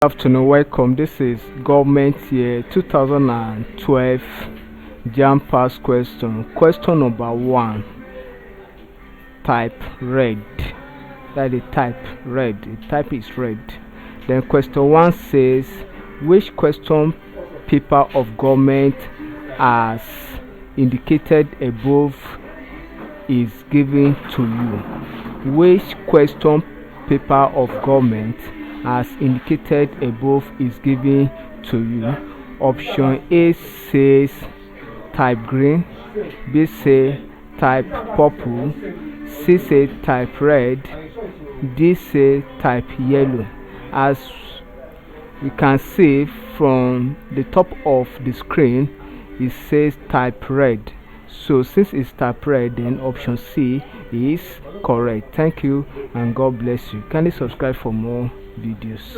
Afternoon, welcome. This is government year 2012 Jamb past question. Question number 1. Type red. That is type red. The type is red. Then question 1 says, which question paper of government as indicated above is given to you? Which question paper of government as indicated above is given to you? Option A says type green, B say type purple, C say type red, D say type yellow. As you can see from the top of the screen, it says type red. So since it's type red, then option C is correct. Thank you and God bless you. Kindly subscribe for more videos.